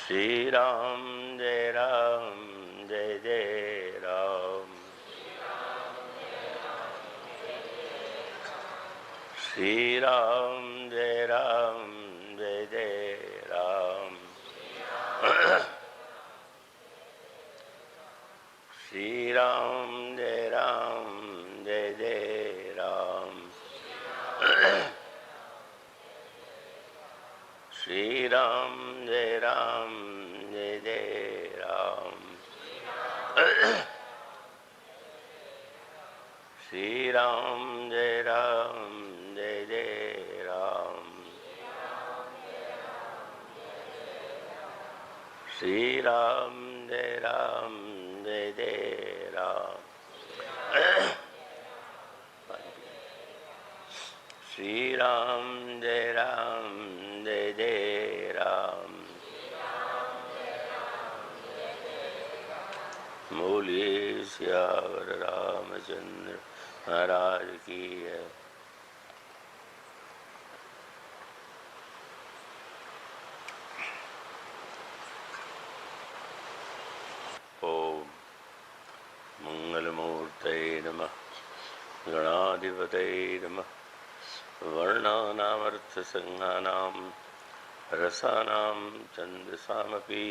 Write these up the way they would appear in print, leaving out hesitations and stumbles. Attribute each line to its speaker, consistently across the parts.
Speaker 1: श्री राम जय जय राम। श्री राम जय जय राम। श्री राम जय जय राम। श्री राम जय जय राम। श्री राम जय जय राम। श्री राम जय जय राम। श्री राम जय जय राम। बोलिए सियावर रामचंद्र महाराज की है। ओम मंगलमूर्तये नमः। गणाधिपतये नमः। वर्णानामर्थसंज्ञानां रसानां छन्दसामपि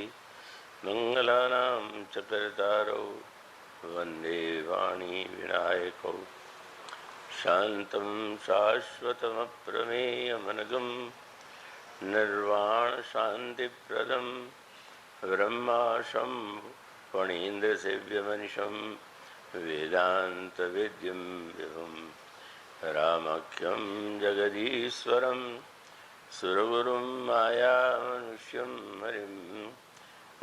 Speaker 1: मंगलानां च कर्तारौ वन्दे वाणी विनायकौ। शान्तं शाश्वतमप्रमेयमनघं निर्वाणशान्तिप्रदं ब्रह्माशं फणीन्द्रसेव्यमनिशं वेदान्तवेद्यं विभुं रामाख्यं जगदीश्वरं सुरगुरुं मायामनुष्यं हरिं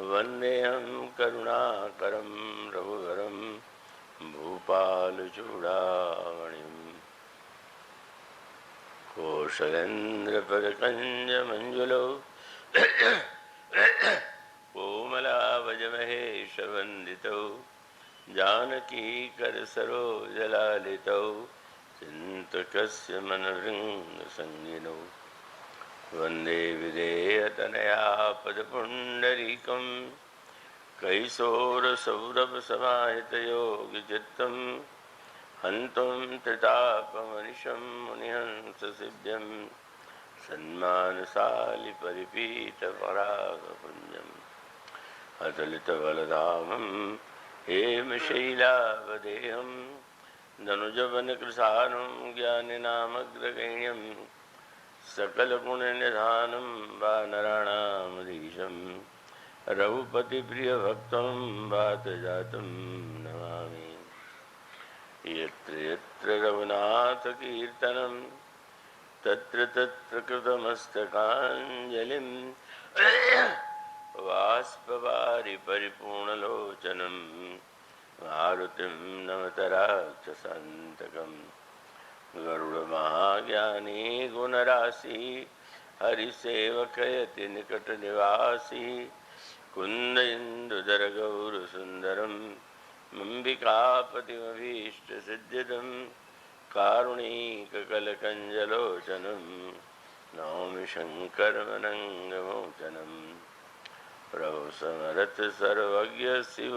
Speaker 1: वन्देऽहं करुणाकरं रघुवरं भूपालचूडामणिम्। कौशलेन्द्रपदकञ्जमञ्जुलौ कोमलावजमहेशवन्दितौ जानकीकरसरोजलालितौ चिन्तकस्य मनोरङ्गसंगिनौ वन्दे विधेयतनया पदपुण्डरीकं कैशोरसौरभसमाहितयोगिचित्तं हन्तं त्रितापमनिशं मुनिहंससिद्ध्यं सन्मानसालिपरिपीतपरागपुञ्जम् अतुलितबलधामं हेमशैलावदेहं धनुजवनकृशानं ज्ञानिनामग्रगण्यं सकलगुणनिधानं वानराणामधीशं रघुपतिप्रियभक्तं वातजातं नमामि। यत्र यत्र रघुनाथकीर्तनं तत्र तत्र कृतमस्तकाञ्जलिं बाष्पवारि परिपूर्णलोचनं मारुतिं नमत राक्षसान्तकं। गरुडमहाज्ञानी गुणराशि हरिसेवकयति निकटनिवासी कुन्द इंदुधर गौरसुन्दरं अम्बिकापतिमभीष्टसिद्धिदं कारुणीककलकञ्जलोचनं नौमि शङ्करमनङ्गमोचनम्। प्रभु समरथ सर्वज्ञ शिव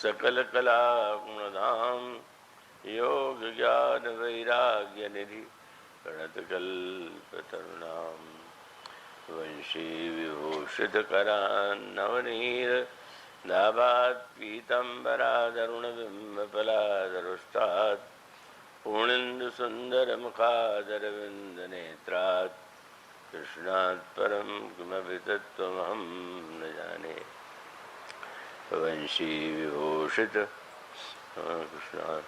Speaker 1: सकलकलागुणधाम योग ज्ञान वैराग्य निधि प्रणतकल्पतरुणाम। वंशी विभूषित करान्नवनीर नाभात् पीताम्बरादरुणबिम्बफलादरुष्टात् पूर्णेन्दु सुंदर मुखादरविन्दनेत्रात् कृष्णात् परं किमपि तत्त्वमहं न जाने। वंशी विभूषित कृष्णात्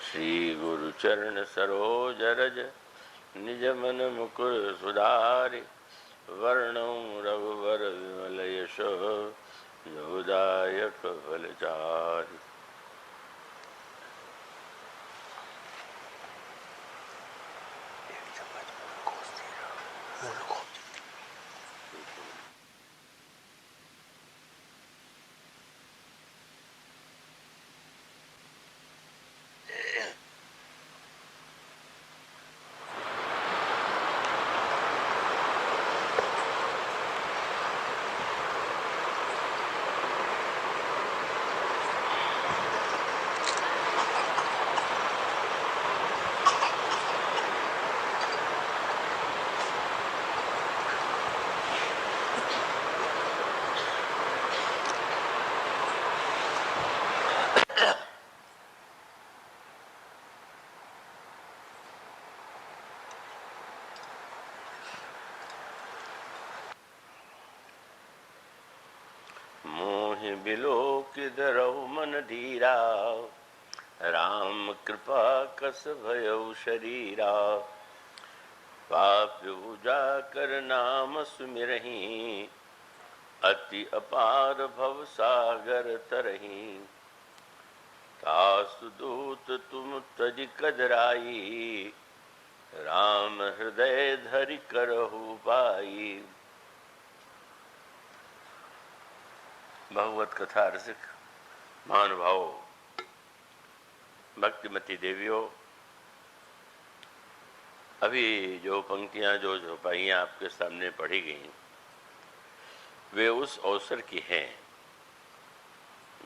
Speaker 1: श्री गुरुचरण सरोज रज निज मन मुकुर सुधारि वर्णौ रघुवर विमल यशो जोदायक फलचारि। बिलोक धरऊ मन धीरा, राम कृपा कस भयउ शरीरा। पापी जाकर नाम सुमिरहि, अति अपार भव सागर तरहि। तासु दूत तुम तज कदराई, राम हृदय धरि करहु पाई। भगवत कथा रसिक महानुभावों, भक्तिमती देवियों, अभी जो पंक्तियां जो चौपाइयां आपके सामने पढ़ी गई, वे उस अवसर की हैं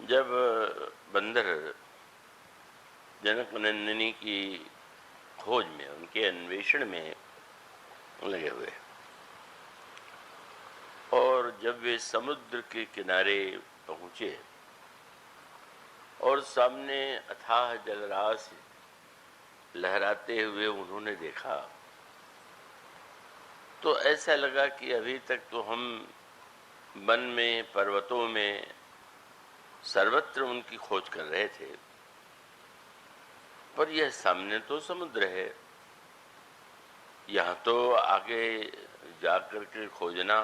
Speaker 1: जब बंदर जनक नंदिनी की खोज में, उनके अन्वेषण में लगे हुए, और जब वे समुद्र के किनारे पहुंचे और सामने अथाह जलराशि लहराते हुए उन्होंने देखा, तो ऐसा लगा कि अभी तक तो हम वन में, पर्वतों में, सर्वत्र उनकी खोज कर रहे थे, पर यह सामने तो समुद्र है। यहाँ तो आगे जाकर के खोजना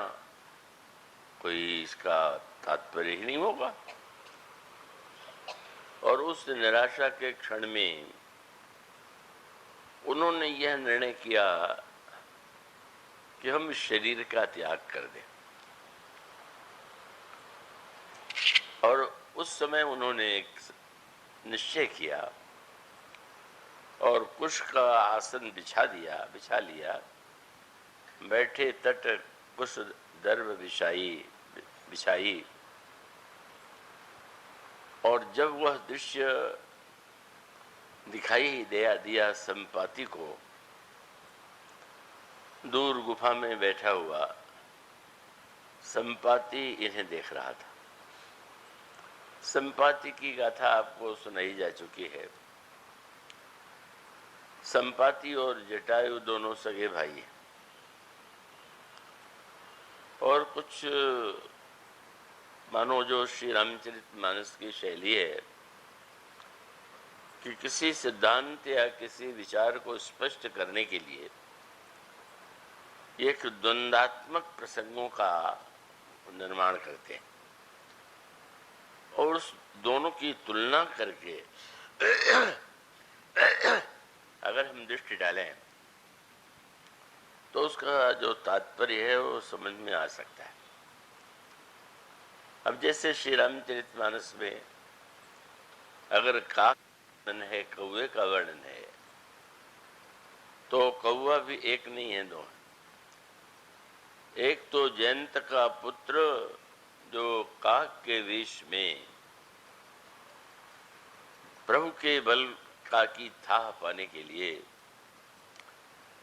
Speaker 1: कोई इसका तात्पर्य ही नहीं होगा। और उस निराशा के क्षण में उन्होंने यह निर्णय किया कि हम शरीर का त्याग कर दें। और उस समय उन्होंने एक निश्चय किया और कुश का आसन बिछा लिया, बैठे तट कुश दर्भ बिछाई। और जब वह दृश्य दिखाई दिया संपाति को, दूर गुफा में बैठा हुआ संपाति इन्हें देख रहा था। संपाति की गाथा आपको सुनाई जा चुकी है। संपाति और जटायु दोनों सगे भाई हैं, और कुछ मानो जो श्री रामचरितमानस की शैली है कि किसी सिद्धांत या किसी विचार को स्पष्ट करने के लिए एक द्वंद्वात्मक प्रसंगों का निर्माण करते हैं और उस दोनों की तुलना करके अगर हम दृष्टि डालें तो उसका जो तात्पर्य है वो समझ में आ सकता है। अब जैसे श्री रामचरितमानस में अगर काक वर्णन है, कौवे का वर्णन है, तो कौवा भी एक नहीं है, दो। एक तो जयंत का पुत्र जो काक के वेश में प्रभु के बल का की थाह पाने के लिए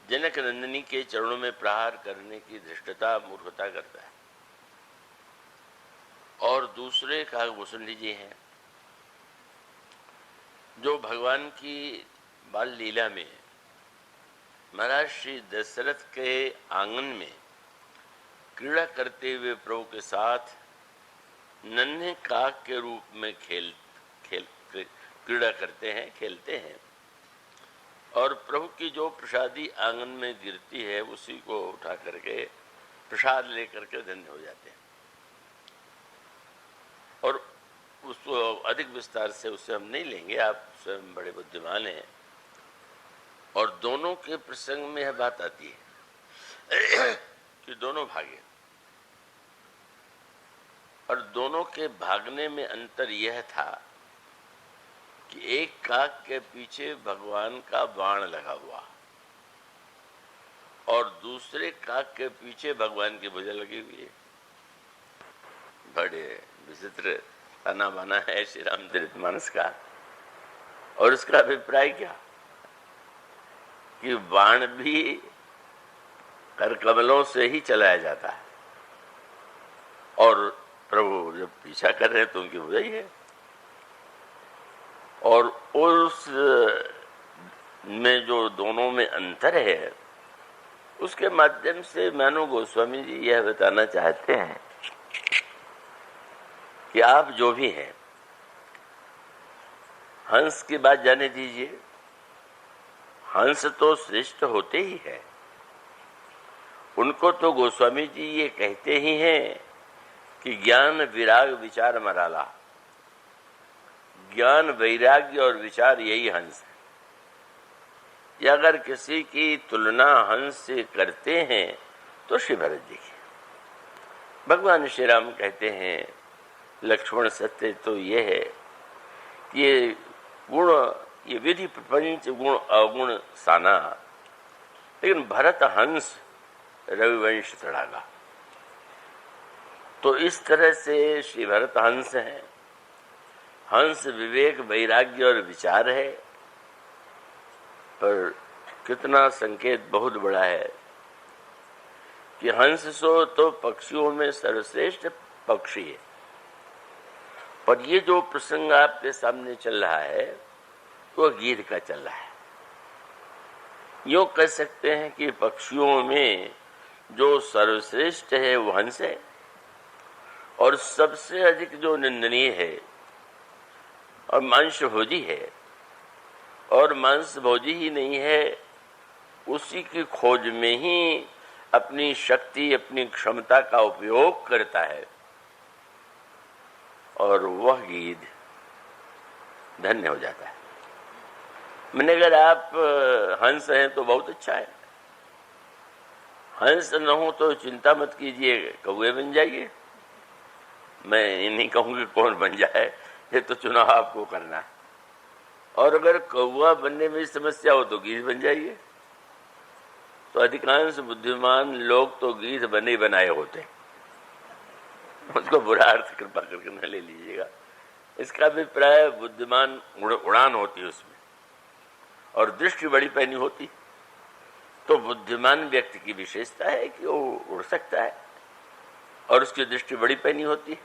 Speaker 1: जनक नंदिनी के चरणों में प्रहार करने की धृष्टता, मूर्खता करता है, और दूसरे काकभूषणी जी हैं जो भगवान की बाल लीला में महाराज श्री दशरथ के आंगन में क्रीड़ा करते हुए प्रभु के साथ नन्हे काक के रूप में क्रीड़ा करते हैं, खेलते हैं, और प्रभु की जो प्रसादी आंगन में गिरती है उसी को उठा करके प्रसाद लेकर के धन्य हो जाते हैं। और उसको अधिक विस्तार से उससे हम नहीं लेंगे, आप स्वयं बड़े बुद्धिमान हैं। और दोनों के प्रसंग में यह बात आती है कि दोनों भागे, और दोनों के भागने में अंतर यह था कि एक काक के पीछे भगवान का बाण लगा हुआ और दूसरे काक के पीछे भगवान की भुजा लगी हुई है। बड़े विचित्र ताना बाना है श्री रामचरितमानस का। और उसका अभिप्राय क्या कि बाण भी करकमलों से ही चलाया जाता है, और प्रभु जब पीछा कर रहे हैं तो उनकी भुजा ही है। और उस में जो दोनों में अंतर है उसके माध्यम से मानो गोस्वामी जी यह बताना चाहते हैं कि आप जो भी हैं, हंस की बात जाने दीजिए, हंस तो श्रेष्ठ होते ही है। उनको तो गोस्वामी जी ये कहते ही हैं कि ज्ञान विराग विचार मराला, ज्ञान वैराग्य और विचार यही हंस है। या अगर किसी की तुलना हंस से करते हैं तो श्री भरत जी की। भगवान श्री राम कहते हैं लक्ष्मण सत्य तो ये है कि ये गुण, ये विधि प्रपंच गुण अवगुण साना, लेकिन भरत हंस रविवंश तड़ागा। तो इस तरह से श्री भरत हंस हैं। हंस विवेक वैराग्य और विचार है, पर कितना संकेत बहुत बड़ा है कि हंस सो तो पक्षियों में सर्वश्रेष्ठ पक्षी है। पर ये जो प्रसंग आपके सामने चल रहा है वो गीध का चल रहा है। यूँ कह सकते हैं कि पक्षियों में जो सर्वश्रेष्ठ है वो हंस है, और सबसे अधिक जो निंदनीय है और मांस भोजी है, और मांस भोजी ही नहीं है, उसी की खोज में ही अपनी शक्ति अपनी क्षमता का उपयोग करता है, और वह गीध धन्य हो जाता है। मैंने अगर आप हंस हैं तो बहुत अच्छा है, हंस न हो तो चिंता मत कीजिए, कौवे बन जाइए। मैं ये नहीं कहूँगी कौन बन जाए, ये तो चुनाव आपको करना है। और अगर कौवा बनने में समस्या हो तो गीध बन जाइए। तो अधिकांश बुद्धिमान लोग तो गीध बने बनाए होते, उसको बुरा अर्थ कृपा करके न ले लीजिएगा। इसका अभिप्राय बुद्धिमान उड़ान होती उसमें, और दृष्टि बड़ी पैनी होती। तो बुद्धिमान व्यक्ति की विशेषता है कि वो उड़ सकता है और उसकी दृष्टि बड़ी पैनी होती है।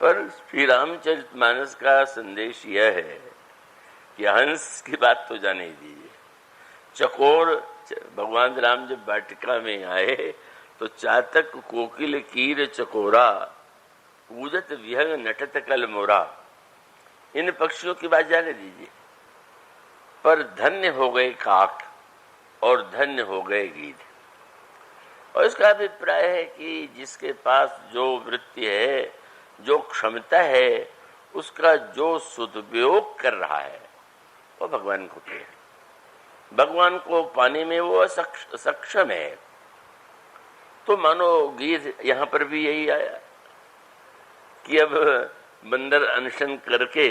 Speaker 1: पर श्री रामचरितमानस का संदेश यह है कि हंस की बात तो जाने ही दीजिए। चकोर, भगवान राम जब वाटिका में आए तो चातक कोकिल कीर चकोरा, पूजत विहंग नटत कल मोरा, इन पक्षियों की बात जाने दीजिए। पर धन्य हो गए काक और धन्य हो गए गीध। और इसका अभिप्राय है कि जिसके पास जो वृत्ति है, जो क्षमता है, उसका जो सदुपयोग कर रहा है वो भगवान को प्रिय है। भगवान को पाने में वो सक्षम है। तो मानो गीध यहाँ पर भी यही आया कि अब बंदर अनशन करके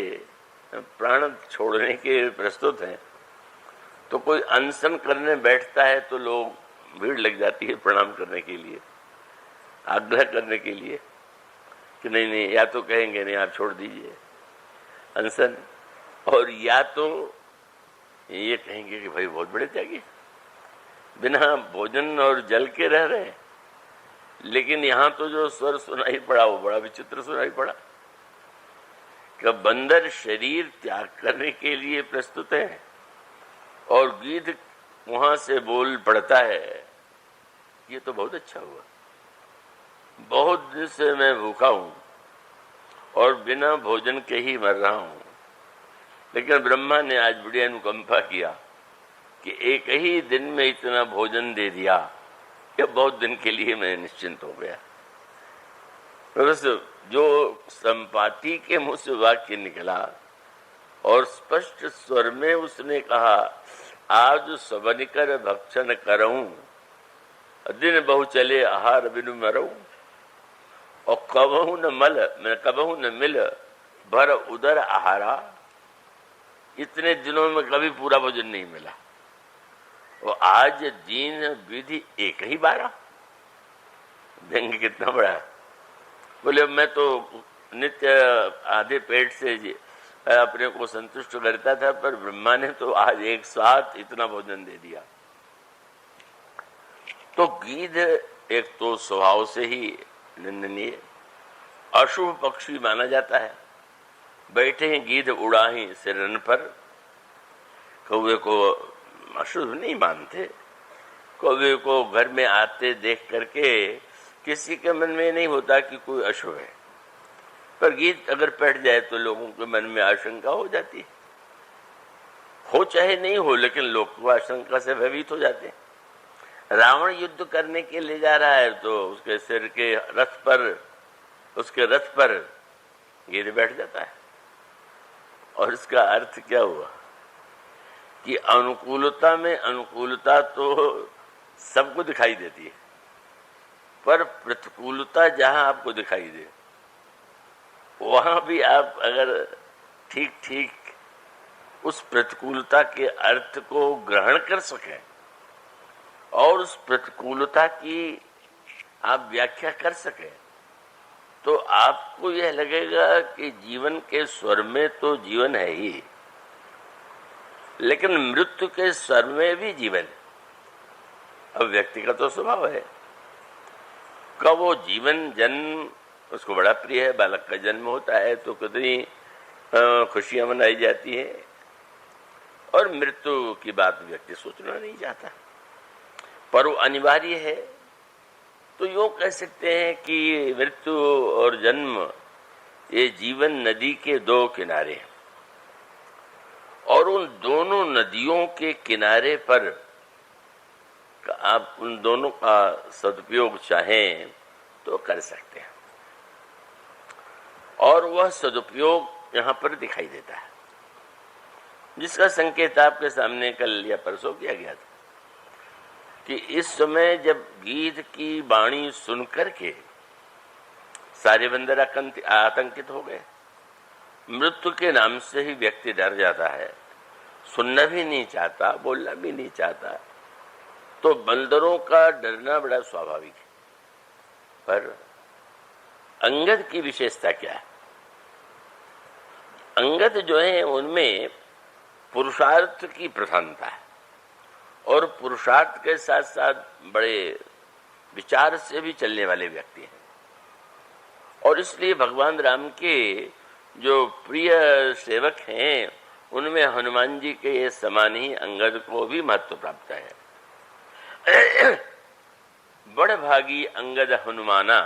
Speaker 1: प्राण छोड़ने के प्रस्तुत हैं, तो कोई अनशन करने बैठता है तो लोग भीड़ लग जाती है प्रणाम करने के लिए, आग्रह करने के लिए कि नहीं नहीं, या तो कहेंगे नहीं आप छोड़ दीजिए अनशन, और या तो ये कहेंगे कि भाई बहुत बड़े त्यागी, बिना भोजन और जल के रह रहे। लेकिन यहाँ तो जो स्वर सुनाई पड़ा वो बड़ा विचित्र सुनाई पड़ा कि बंदर शरीर त्याग करने के लिए प्रस्तुत है और गीध वहां से बोल पड़ता है। ये तो बहुत अच्छा हुआ। बहुत दिन से मैं भूखा हूं और बिना भोजन के ही मर रहा हूं, लेकिन ब्रह्मा ने आज बड़ी अनुकंपा किया कि एक ही दिन में इतना भोजन दे दिया कि बहुत दिन के लिए मैं निश्चिंत हो गया। बस जो संपाति के मुंह से वाक्य निकला और स्पष्ट स्वर में उसने कहा, आज सबनिकर भक्षण करऊं, दिन बहु चले आहार बिनु मरऊं, और कबहू न मल, मैं कबहू न मिल भर उदर आहारा। इतने दिनों में कभी पूरा भोजन नहीं मिला, और आज दीन विधि एक ही बारा। व्यंग कितना बड़ा है। बोले मैं तो नित्य आधे पेट से अपने को संतुष्ट करता था, पर ब्रह्मा ने तो आज एक साथ इतना भोजन दे दिया। तो गीध एक तो स्वभाव से ही निंदनीय अशुभ पक्षी माना जाता है। बैठे हैं गीध उड़ा ही सिरन पर, कौवे को अशुभ नहीं मानते। कौवे को घर में आते देख करके किसी के मन में नहीं होता कि कोई अशुभ है। पर गीत अगर पढ़ जाए तो लोगों के मन में आशंका हो जाती है, हो चाहे नहीं हो, लेकिन लोग तो आशंका से भयभीत हो जाते हैं। रावण युद्ध करने के लिए जा रहा है तो उसके सिर के रथ पर, उसके रथ पर गिर बैठ जाता है। और इसका अर्थ क्या हुआ कि अनुकूलता में अनुकूलता तो सबको दिखाई देती है, पर प्रतिकूलता जहां आपको दिखाई दे वहां भी आप अगर ठीक ठीक उस प्रतिकूलता के अर्थ को ग्रहण कर सकें और उस प्रतिकूलता की आप व्याख्या कर सकें, तो आपको यह लगेगा कि जीवन के स्वर में तो जीवन है ही, लेकिन मृत्यु के स्वर में भी जीवन। अब व्यक्ति का तो स्वभाव है का वो जीवन, जन्म उसको बड़ा प्रिय है। बालक का जन्म होता है तो कितनी खुशियां मनाई जाती है, और मृत्यु की बात व्यक्ति सोचना नहीं चाहता, पर वो अनिवार्य है। तो यूं कह सकते हैं कि मृत्यु और जन्म ये जीवन नदी के दो किनारे हैं, और उन दोनों नदियों के किनारे पर आप उन दोनों का सदुपयोग चाहें तो कर सकते हैं, और वह सदुपयोग यहां पर दिखाई देता है, जिसका संकेत आपके सामने कल या परसों किया गया था कि इस समय जब गीत की वाणी सुनकर के सारे बंदर आतंकित हो गए, मृत्यु के नाम से ही व्यक्ति डर जाता है, सुनना भी नहीं चाहता, बोलना भी नहीं चाहता, तो बंदरों का डरना बड़ा स्वाभाविक है। पर अंगद की विशेषता क्या है? अंगद जो है उनमें पुरुषार्थ की प्रधानता है, और पुरुषार्थ के साथ साथ बड़े विचार से भी चलने वाले व्यक्ति हैं, और इसलिए भगवान राम के जो प्रिय सेवक हैं उनमें हनुमान जी के ये समान ही अंगद को भी महत्व प्राप्त है। बड़ भागी अंगद हनुमाना,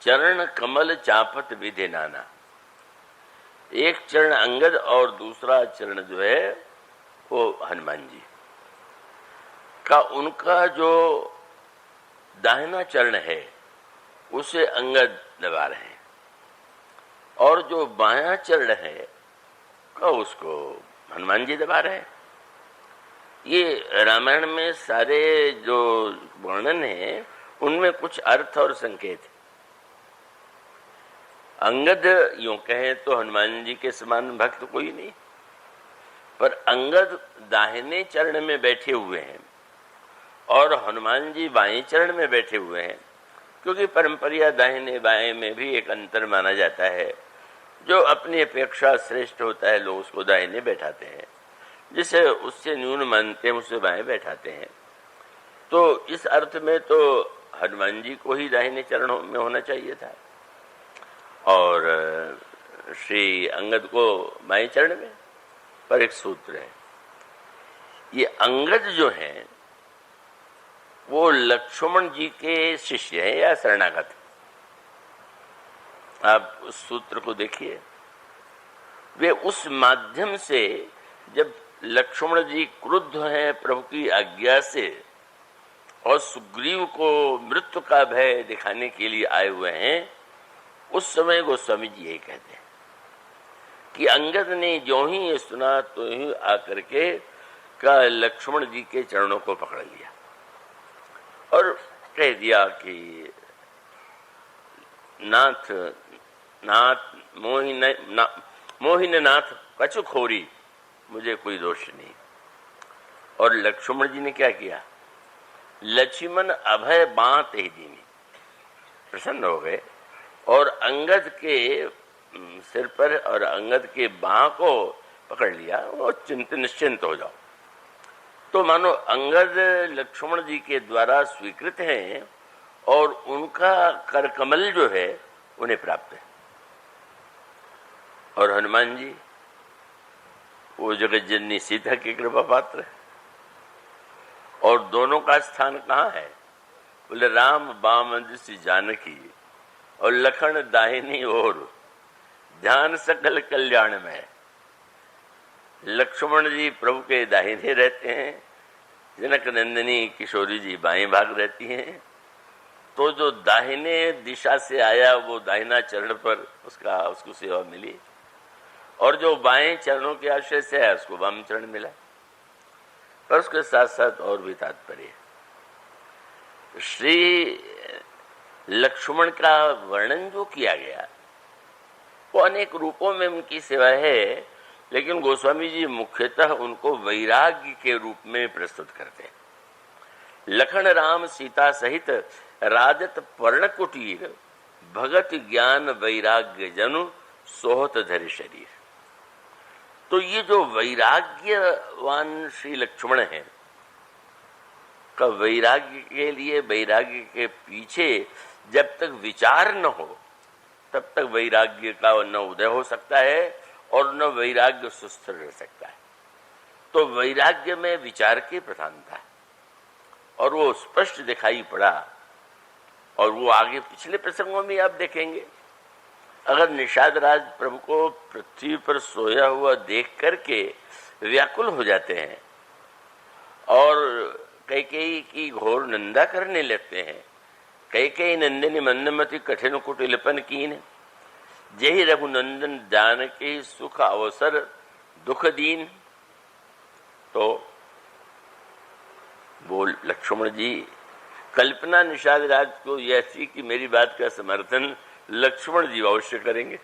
Speaker 1: चरण कमल चापत विधि नाना। एक चरण अंगद और दूसरा चरण जो है वो हनुमान जी का, उनका जो दाहिना चरण है उसे अंगद दबा रहे हैं, और जो बायां चरण है का उसको हनुमान जी दबा रहे हैं। ये रामायण में सारे जो वर्णन है उनमें कुछ अर्थ और संकेत है। अंगद यूं कहें तो हनुमान जी के समान भक्त कोई नहीं, पर अंगद दाहिने चरण में बैठे हुए हैं और हनुमान जी बाएं चरण में बैठे हुए हैं, क्योंकि परंपरा दाहिने बाएं में भी एक अंतर माना जाता है। जो अपनी अपेक्षा श्रेष्ठ होता है लोग उसको दाहिने बैठाते हैं, जिसे उससे न्यून मानते हैं उससे बाएं बैठाते हैं। तो इस अर्थ में तो हनुमान जी को ही दाहिने चरण में होना चाहिए था, और श्री अंगद को बाएं चरण में। पर एक सूत्र है, ये अंगद जो है वो लक्ष्मण जी के शिष्य है या शरणागत। आप उस सूत्र को देखिए, वे उस माध्यम से जब लक्ष्मण जी क्रुद्ध हैं प्रभु की आज्ञा से और सुग्रीव को मृत्यु का भय दिखाने के लिए आए हुए हैं, उस समय गोस्वामी जी यही कहते हैं कि अंगद ने जो ही ये सुना तो ही आकर के का लक्ष्मण जी के चरणों को पकड़ लिया और कह दिया कि नाथ नाथ मोहिन नाथ कछु खोरी, मुझे कोई दोष नहीं। और लक्ष्मण जी ने क्या किया? लक्ष्मण अभय बात ही दीनी, प्रसन्न हो गए और अंगद के सिर पर और अंगद के बाह को पकड़ लिया और निश्चिंत हो जाओ। तो मानो अंगद लक्ष्मण जी के द्वारा स्वीकृत हैं और उनका करकमल जो है उन्हें प्राप्त है। और हनुमान जी वो जगत जननी सीता की कृपा पात्र है। और दोनों का स्थान कहाँ है? बोले राम बाम दृष्टि जानकी और लखन दाहिनी ओर, ध्यान सकल कल्याण में। लक्ष्मण जी प्रभु के दाहिने रहते हैं, जनक नंदिनी किशोरी जी बाएं भाग रहती हैं। तो जो दाहिने दिशा से आया वो दाहिना चरण पर उसको सेवा मिली, और जो बाएं चरणों के आश्रय से आया उसको वाम चरण मिला। पर उसके साथ साथ और भी तात्पर्य। श्री लक्ष्मण का वर्णन जो किया गया वो अनेक रूपों में उनकी सेवा है, लेकिन गोस्वामी जी मुख्यतः उनको वैराग्य के रूप में प्रस्तुत करते हैं। लखन राम सीता सहित राजत पर्ण कुटीर, भगत ज्ञान वैराग्य जनु सोहत धरि शरीर। तो ये जो वैराग्यवान श्री लक्ष्मण है का वैराग्य के लिए, वैराग्य के पीछे जब तक विचार न हो तब तक वैराग्य का न उदय हो सकता है और न वैराग्य सुस्थिर रह सकता है। तो वैराग्य में विचार की प्रधानता है और वो स्पष्ट दिखाई पड़ा। और वो आगे पिछले प्रसंगों में आप देखेंगे, अगर निषाद राज प्रभु को पृथ्वी पर सोया हुआ देख करके व्याकुल हो जाते हैं और कैकेयी की घोर निंदा करने लगते हैं, कैकेयी नंदिनी मंदमती कठिन कुटिलपन कीन, जही रघुनंदन जानकी सुख अवसर दुख दीन। तो वो लक्ष्मण जी कल्पना निषाद राज को यह थी कि मेरी बात का समर्थन लक्ष्मण जी अवश्य करेंगे।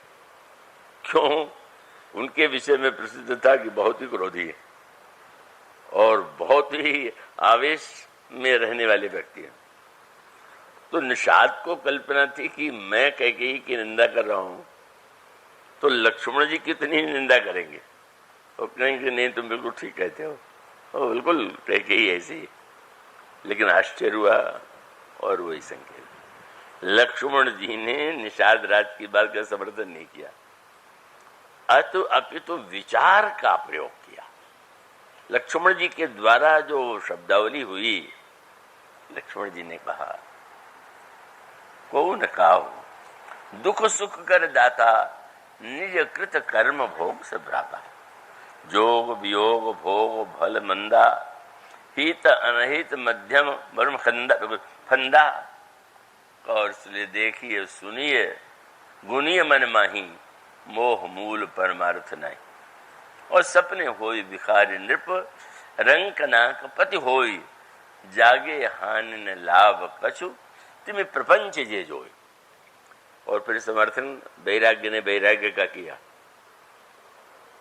Speaker 1: क्यों? उनके विषय में प्रसिद्ध था कि बहुत ही क्रोधी है और बहुत ही आवेश में रहने वाले व्यक्ति हैं। तो निषाद को कल्पना थी कि मैं कैकेयी की निंदा कर रहा हूं तो लक्ष्मण जी कितनी निंदा करेंगे। वो कहेंगे नहीं तुम बिल्कुल ठीक कहते हो, वो बिल्कुल कैकेयी ऐसी। लेकिन आश्चर्य हुआ और वही संकेत, लक्ष्मण जी ने निषाद राज की बात का समर्थन नहीं किया, अपितु विचार का प्रयोग किया। लक्ष्मण जी के द्वारा जो शब्दावली हुई, लक्ष्मण जी ने कहा, को न काहू दुख सुख कर दाता, निज कृत कर्म भोग से भ्राता। जोग वियोग भोग भल मंदा, हित अनहित मध्यम वर्म फंदा। और इसलिए देखिए सुनिए, गुनिय मन माही, मोह मूल परमार्थ नहीं। और सपने होई भिखारी नृप, रंक नाक पति होई, जागे हानि न लाभ कछु, तिमि प्रपंच जे जोई। और फिर समर्थन वैराग्य ने वैराग्य का किया।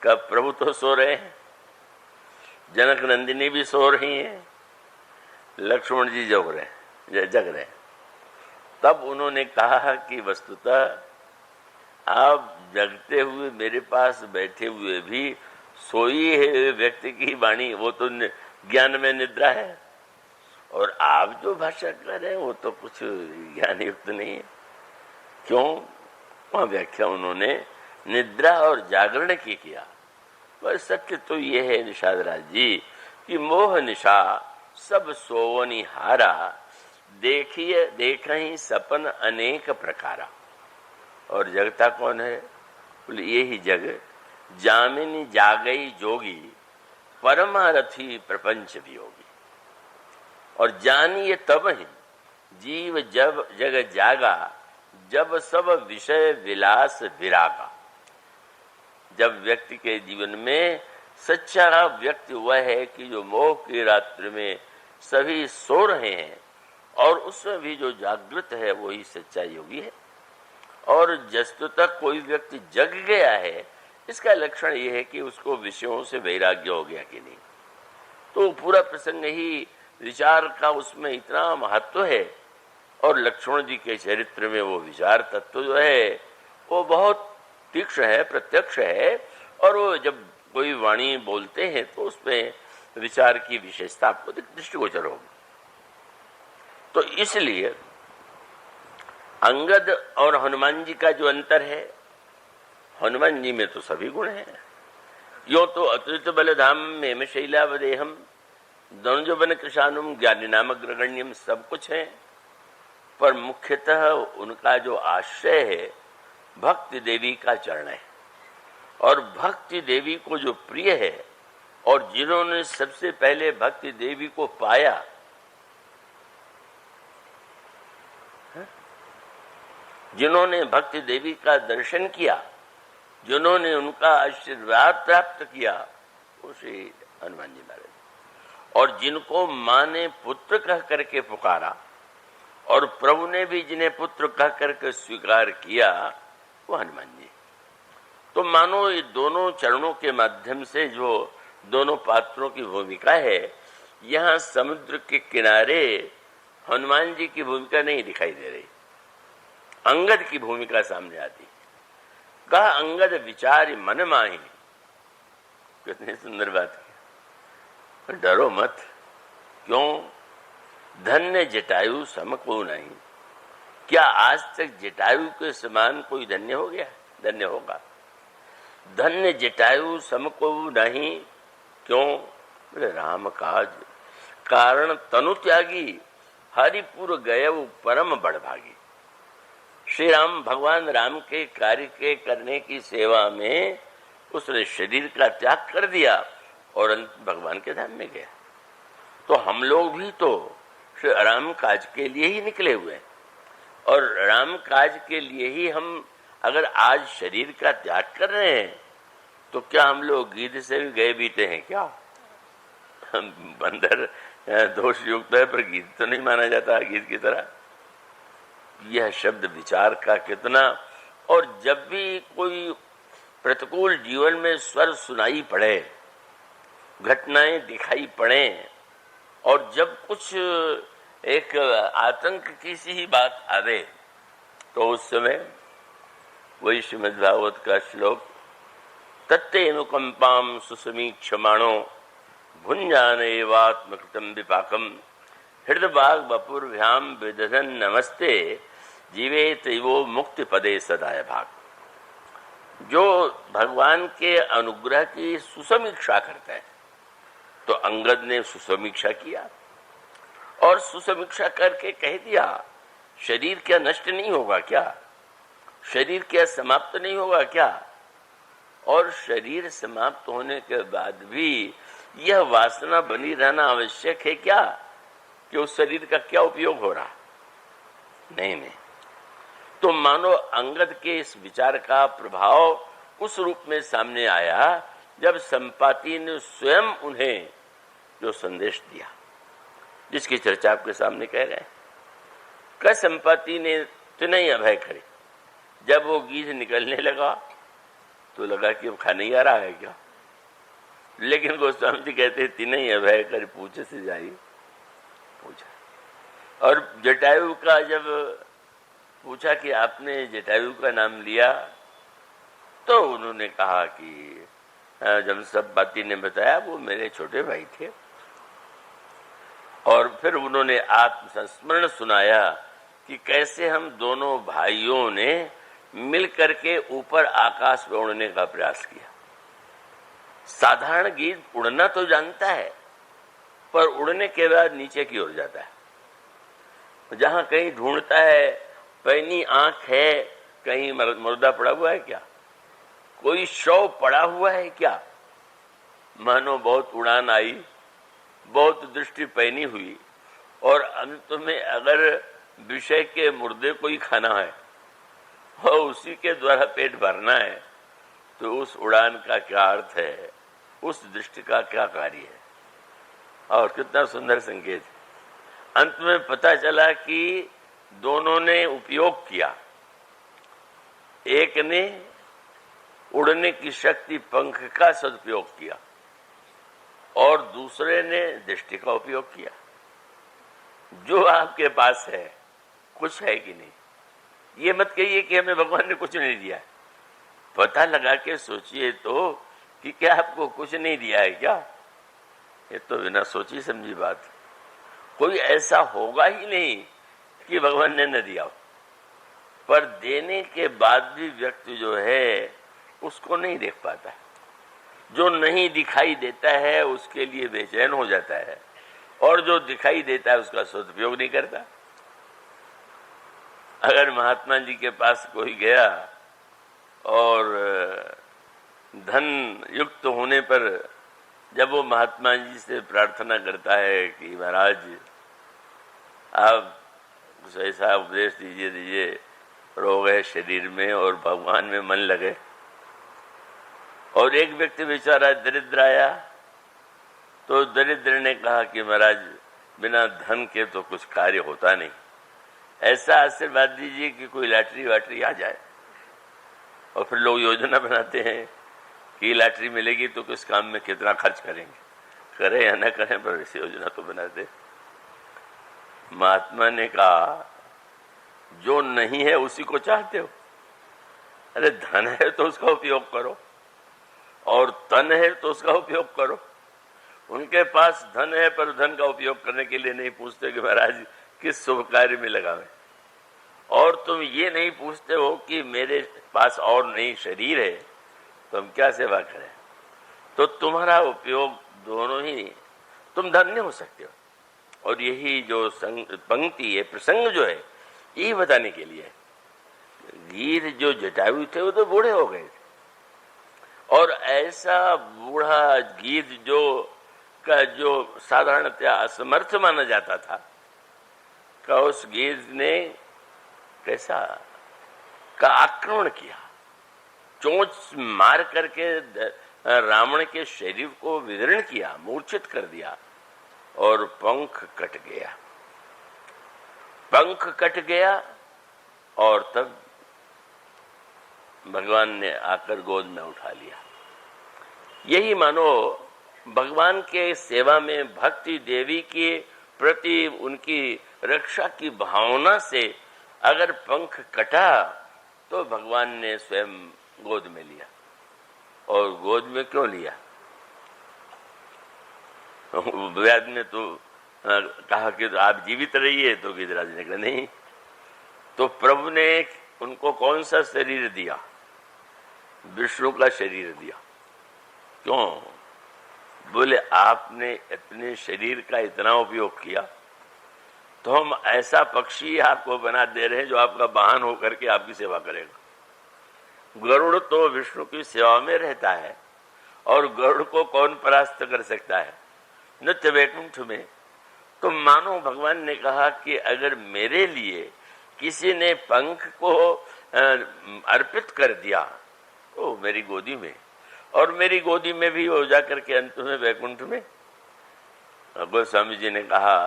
Speaker 1: कब प्रभु तो सो रहे हैं, जनक नंदिनी भी सो रही हैं, लक्ष्मण जी जग रहे हैं। तब उन्होंने कहा कि वस्तुतः आप जगते हुए मेरे पास बैठे हुए भी सोई है व्यक्ति की वाणी, वो तो ज्ञान में निद्रा है, और आप जो भाषा कर रहे हैं वो तो कुछ ज्ञान युक्त नहीं है। क्यों? वहां व्याख्या उन्होंने निद्रा और जागरण की किया। पर सत्य तो ये है निषाद राज जी कि मोह निशा सब सोवनी हारा, देखिए देखहि सपन अनेक प्रकारा। और जगता कौन है? बोले यही जग, जामिनी जागई जोगी, परमारथी प्रपंच वियोगी। और जानिए तब ही जीव जब जग जागा, जब सब विषय विलास विरागा। जब व्यक्ति के जीवन में सच्चा व्यक्ति वह है कि जो मोह की रात्रि में सभी सो रहे हैं और उसमें भी जो जागृत है वही सच्चा योगी है। और जस्तु तक कोई व्यक्ति जग गया है, इसका लक्षण यह है कि उसको विषयों से वैराग्य हो गया कि नहीं। तो पूरा प्रसंग ही विचार का, उसमें इतना महत्व है। और लक्ष्मण जी के चरित्र में वो विचार तत्व जो है वो बहुत तीक्ष्ण है, प्रत्यक्ष है। और वो जब कोई वाणी बोलते हैं तो उसमें विचार की विशेषता आपको दृष्टिगोचर होगी। तो इसलिए अंगद और हनुमान जी का जो अंतर है, हनुमान जी में तो सभी गुण हैं। यो तो अतुलित बलधाम में शैलावदेहम, दनुजवन कृशानुम ज्ञानी नाम अग्रगण्यम, सब कुछ है। पर मुख्यतः उनका जो आश्रय है भक्ति देवी का चरण है। और भक्ति देवी को जो प्रिय है और जिन्होंने सबसे पहले भक्ति देवी को पाया, जिन्होंने भक्ति देवी का दर्शन किया, जिन्होंने उनका आशीर्वाद प्राप्त किया, वो श्री हनुमान जी महाराज। और जिनको माँ ने पुत्र कह करके पुकारा और प्रभु ने भी जिन्हें पुत्र कह करके स्वीकार किया, वो हनुमान जी। तो मानो ये दोनों चरणों के माध्यम से जो दोनों पात्रों की भूमिका है, यहाँ समुद्र के किनारे हनुमान जी की भूमिका नहीं दिखाई दे रही, अंगद की भूमिका सामने आती। कहा अंगद विचार मन माही, कितनी सुंदर बात की। डरो मत, क्यों? धन्य जटायु सम को नहीं। क्या आज तक जटायु के समान कोई धन्य हो गया? धन्य होगा। धन्य जटायु सम को नहीं, क्यों? बोले राम काज कारण तनु त्यागी, हरिपुर गए परम बड़भागी। श्री राम भगवान राम के कार्य के करने की सेवा में उसने शरीर का त्याग कर दिया और अंत भगवान के धाम में गया। तो हम लोग भी तो श्री राम काज के लिए ही निकले हुए हैं, और राम काज के लिए ही हम अगर आज शरीर का त्याग कर रहे हैं, तो क्या हम लोग गीध से भी गए बीते हैं क्या? बंदर दोष युक्त है, पर गीध तो नहीं माना जाता गीध की तरह। यह शब्द विचार का कितना। और जब भी कोई प्रतिकूल जीवन में स्वर सुनाई पड़े, घटनाएं दिखाई पड़े, और जब कुछ एक आतंक की सी ही बात आवे, तो उस समय वही श्रीमद् भागवत का श्लोक, तत्ते अनुकंपाम सुसमीक्षमाणो भुंजानेवात्मकृतम विपाकम हृदबाग बपुर्भ्याम विदधन नमस्ते जीवे त्रिवो मुक्ति पदे सदाय भाग। जो भगवान के अनुग्रह की सुसमीक्षा करता है, तो अंगद ने सुसमीक्षा किया और सुसमीक्षा करके कह दिया, शरीर क्या नष्ट नहीं होगा क्या? शरीर क्या समाप्त नहीं होगा क्या? और शरीर समाप्त होने के बाद भी यह वासना बनी रहना आवश्यक है क्या? कि उस शरीर का क्या उपयोग हो रहा? नहीं। तो मानो अंगद के इस विचार का प्रभाव उस रूप में सामने आया जब संपाति ने स्वयं उन्हें जो संदेश दिया, जिसकी चर्चा आपके सामने कह रहे हैं। का संपाति ने तिनई अभय करे। जब वो गीध निकलने लगा तो लगा कि अब खाने ही आ रहा है क्या, लेकिन गोस्वामी जी कहते तिनई अभय कर पूछे से जाई पूछा। और जटायु का जब पूछा कि आपने जटायु का नाम लिया, तो उन्होंने कहा कि जब सब बाती ने बताया वो मेरे छोटे भाई थे। और फिर उन्होंने आत्मसंस्मरण सुनाया कि कैसे हम दोनों भाइयों ने मिल करके ऊपर आकाश में उड़ने का प्रयास किया। साधारण गीध उड़ना तो जानता है, पर उड़ने के बाद नीचे की ओर जाता है। जहां कहीं ढूंढता है, पैनी आंख है, कहीं मुर्दा पड़ा हुआ है क्या, कोई शव पड़ा हुआ है क्या। मानो बहुत उड़ान आई, बहुत दृष्टि पैनी हुई, और अंत में अगर विषय के मुर्दे को ही खाना है और उसी के द्वारा पेट भरना है, तो उस उड़ान का क्या अर्थ है, उस दृष्टि का क्या कार्य है। और कितना सुंदर संकेत। अंत में पता चला कि दोनों ने उपयोग किया। एक ने उड़ने की शक्ति पंख का सदुपयोग किया और दूसरे ने दृष्टि का उपयोग किया। जो आपके पास है कुछ है कि नहीं, ये मत कहिए कि हमें भगवान ने कुछ नहीं दिया। पता लगा के सोचिए तो कि क्या आपको कुछ नहीं दिया है क्या। ये तो बिना सोची समझी बात। कोई ऐसा होगा ही नहीं कि भगवान ने न दिया हो, पर देने के बाद भी व्यक्ति जो है उसको नहीं देख पाता। जो नहीं दिखाई देता है उसके लिए बेचैन हो जाता है, और जो दिखाई देता है उसका सदुपयोग नहीं करता। अगर महात्मा जी के पास कोई गया और धन युक्त होने पर जब वो महात्मा जी से प्रार्थना करता है कि महाराज आप कुछ ऐसा उपदेश दीजिए रोग है शरीर में और भगवान में मन लगे, और एक व्यक्ति बेचारा दरिद्र आया तो दरिद्र ने कहा कि महाराज बिना धन के तो कुछ कार्य होता नहीं, ऐसा आशीर्वाद दीजिए कि कोई लॉटरी वाटरी आ जाए। और फिर लोग योजना बनाते हैं कि लॉटरी मिलेगी तो किस काम में कितना खर्च करेंगे, करें या न करें पर ऐसी योजना तो बनाते। महात्मा ने कहा जो नहीं है उसी को चाहते हो, अरे धन है तो उसका उपयोग करो और तन है तो उसका उपयोग करो। उनके पास धन है पर धन का उपयोग करने के लिए नहीं पूछते कि महाराज किस शुभ कार्य में लगावे, और तुम ये नहीं पूछते हो कि मेरे पास और नहीं शरीर है तो हम क्या सेवा करें, तो तुम्हारा उपयोग दोनों ही, तुम धन्य हो सकते हो। और यही जो पंक्ति है, प्रसंग जो है, यही बताने के लिए गिर जो जटायु थे वो तो बूढ़े हो गए थे, और ऐसा बूढ़ा गिर जो का जो साधारणतया असमर्थ माना जाता था, का उस गिर ने कैसा का आक्रमण किया, चोंच मार करके रावण के शरीर को विदीर्ण किया, मूर्छित कर दिया, और पंख कट गया। पंख कट गया और तब भगवान ने आकर गोद में उठा लिया। यही मानो भगवान के सेवा में भक्ति देवी के प्रति उनकी रक्षा की भावना से अगर पंख कटा तो भगवान ने स्वयं गोद में लिया। और गोद में क्यों लिया? वेद ने तो कहा कि तो आप जीवित रहिए, तो गिरिराज ने कहा नहीं। तो प्रभु ने उनको कौन सा शरीर दिया? विष्णु का शरीर दिया। क्यों? बोले आपने अपने शरीर का इतना उपयोग किया तो हम ऐसा पक्षी आपको बना दे रहे हैं जो आपका वाहन होकर के आपकी सेवा करेगा। गरुड़ तो विष्णु की सेवा में रहता है, और गरुड़ को कौन परास्त कर सकता है? नित्य वैकुंठ में। तो मानो भगवान ने कहा कि अगर मेरे लिए किसी ने पंख को अर्पित कर दिया तो मेरी गोदी में, और मेरी गोदी में भी हो जाकर के अंत में वैकुंठ में। गोस्वामी जी ने कहा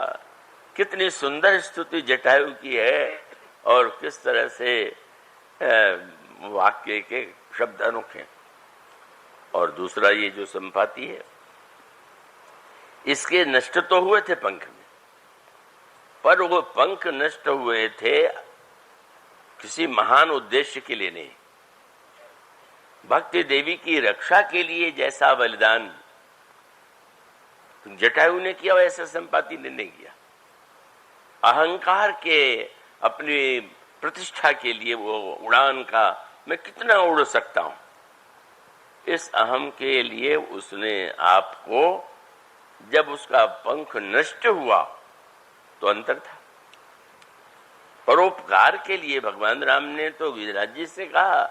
Speaker 1: कितनी सुंदर स्तुति जटायु की है, और किस तरह से वाक्य के शब्द अनोखे। और दूसरा ये जो संपाति है, इसके नष्ट तो हुए थे पंख में, पर वो पंख नष्ट हुए थे किसी महान उद्देश्य के लिए नहीं। भक्ति देवी की रक्षा के लिए जैसा बलिदान जटायु ने किया वैसा संपाति ने नहीं किया। अहंकार के अपनी प्रतिष्ठा के लिए वो उड़ान का मैं कितना उड़ सकता हूं, इस अहम के लिए उसने आपको, जब उसका पंख नष्ट हुआ तो अंतर था। परोपकार के लिए भगवान राम ने तो गिरिराज जी से कहा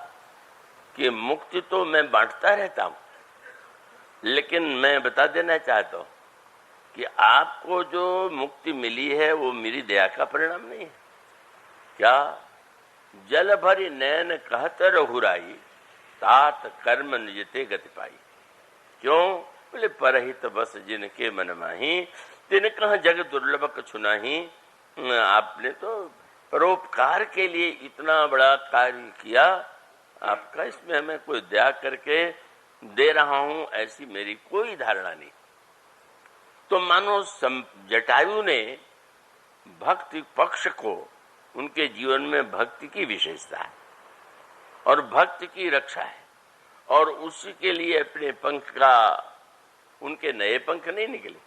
Speaker 1: कि मुक्ति तो मैं बांटता रहता हूं, लेकिन मैं बता देना चाहता हूं कि आपको जो मुक्ति मिली है वो मेरी दया का परिणाम नहीं है। क्या? जल भरी नैन कहत रघुराई, तात कर्म निजते गति पाई। क्यों? बोले परहित बस जिनके मन माही, तिन कह जग दुर्लभ कछु नाही। आपने तो परोपकार के लिए इतना बड़ा कार्य किया, आपका इसमें हमें कोई दया करके दे रहा हूं ऐसी मेरी कोई धारणा नहीं। तो मानो जटायु ने भक्ति पक्ष को, उनके जीवन में भक्ति की विशेषता है और भक्ति की रक्षा है, और उसी के लिए अपने पंख का, उनके नए पंख नहीं निकले,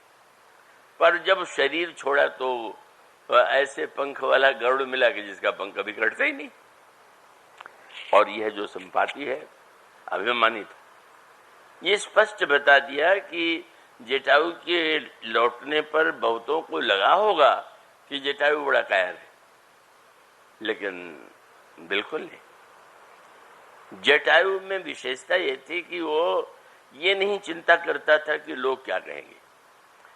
Speaker 1: पर जब शरीर छोड़ा तो ऐसे पंख वाला गरुड़ मिला कि जिसका पंख कभी कटता ही नहीं। और यह जो संपाति है अभिमानित, ये स्पष्ट बता दिया कि जटायु के लौटने पर बहुतों को लगा होगा कि जटायु बड़ा कायर है, लेकिन बिल्कुल नहीं। जटायु में विशेषता ये थी कि वो ये नहीं चिंता करता था कि लोग क्या कहेंगे।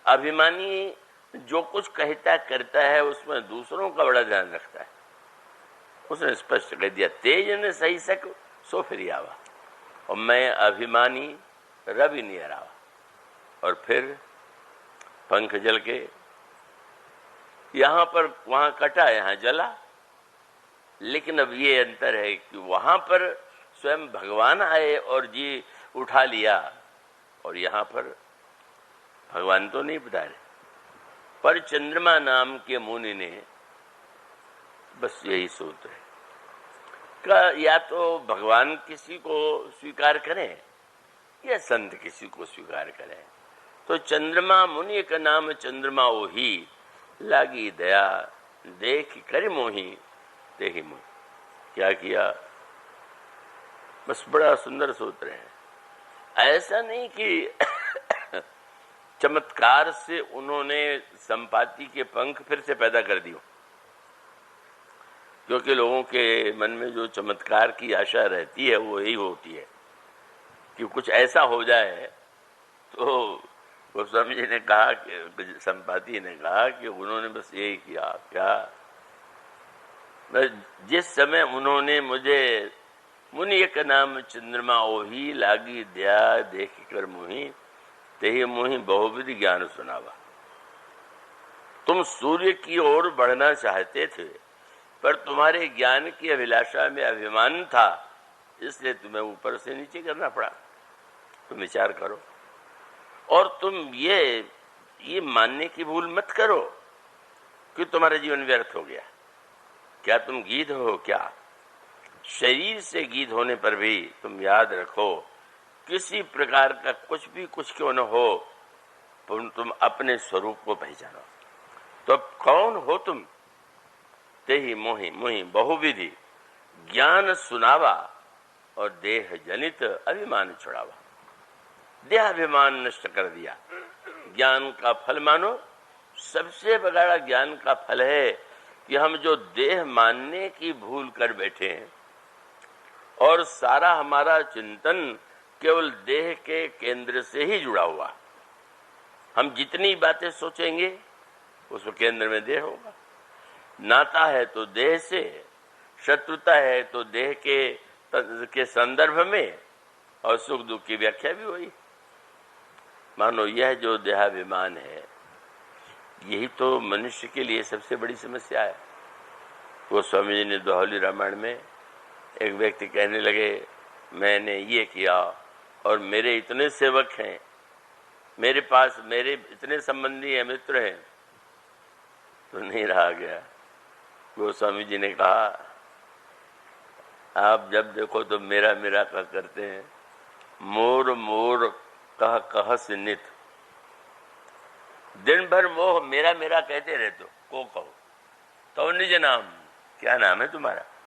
Speaker 1: अभिमानी जो कुछ कहता करता है उसमें दूसरों का बड़ा ध्यान रखता है। उसने स्पष्ट कह दिया, तेज ने सही सक सो फिर आवा, और मैं अभिमानी रवि नहीं हरावा। और फिर पंख जल के यहां पर वहां कटा, यहां जला। लेकिन अब ये अंतर है कि वहां पर स्वयं भगवान आए और जी उठा लिया, और यहां पर भगवान तो नहीं पधारे, पर चंद्रमा नाम के मुनि ने बस यही सूत्र है का, या तो भगवान किसी को स्वीकार करें या संत किसी को स्वीकार करें। तो चंद्रमा मुनि का नाम चंद्रमा ओही, लागी दया देख कर मोही तेहि मोही। क्या किया, बस बड़ा सुंदर सूत्र है। ऐसा नहीं कि चमत्कार से उन्होंने संपाति के पंख फिर से पैदा कर दिए, क्योंकि लोगों के मन में जो चमत्कार की आशा रहती है वो यही होती है कि कुछ ऐसा हो जाए। तो गोस्वामी जी ने कहा कि संपाति ने कहा कि उन्होंने बस यही किया। क्या, जिस समय उन्होंने मुझे मुनि एक नाम चंद्रमा ओही, लागी दया देख कर मोही तेहि मोही बहुविधि ज्ञान सुनावा। तुम सूर्य की ओर बढ़ना चाहते थे, पर तुम्हारे ज्ञान की अभिलाषा में अभिमान था, इसलिए तुम्हें ऊपर से नीचे करना पड़ा। तुम विचार करो, और तुम ये मानने की भूल मत करो कि तुम्हारा जीवन व्यर्थ हो गया। क्या तुम गीध हो क्या? शरीर से गीध होने पर भी तुम याद रखो, किसी प्रकार का कुछ क्यों न हो, तुम अपने स्वरूप को पहचानो। तो अब कौन हो तुम? तेहि मोहि मोहि बहुविधि ज्ञान सुनावा, और देह जनित अभिमान छुड़ावा। देहाभिमान नष्ट कर दिया। ज्ञान का फल मानो, सबसे बड़ा ज्ञान का फल है कि हम जो देह मानने की भूल कर बैठे हैं और सारा हमारा चिंतन केवल देह के केंद्र से ही जुड़ा हुआ। हम जितनी बातें सोचेंगे उस केंद्र में देह होगा। नाता है तो देह से, शत्रुता है तो देह के संदर्भ में, और सुख दुख की व्याख्या भी हुई। मानो यह जो देहाभिमान है, यही तो मनुष्य के लिए सबसे बड़ी समस्या है। वो स्वामी जी ने दोहली रामायण में एक व्यक्ति कहने लगे, मैंने ये किया और मेरे इतने सेवक हैं, मेरे पास मेरे इतने संबंधी हैं, मित्र हैं, तो नहीं रहा गया। गोस्वामी जी ने कहा, आप जब देखो तो मेरा मेरा कह करते हैं, मोर मोर कह कह से नित। दिन भर मोह मेरा मेरा कहते रहते हो, को कहो तो निज नाम, क्या नाम है तुम्हारा?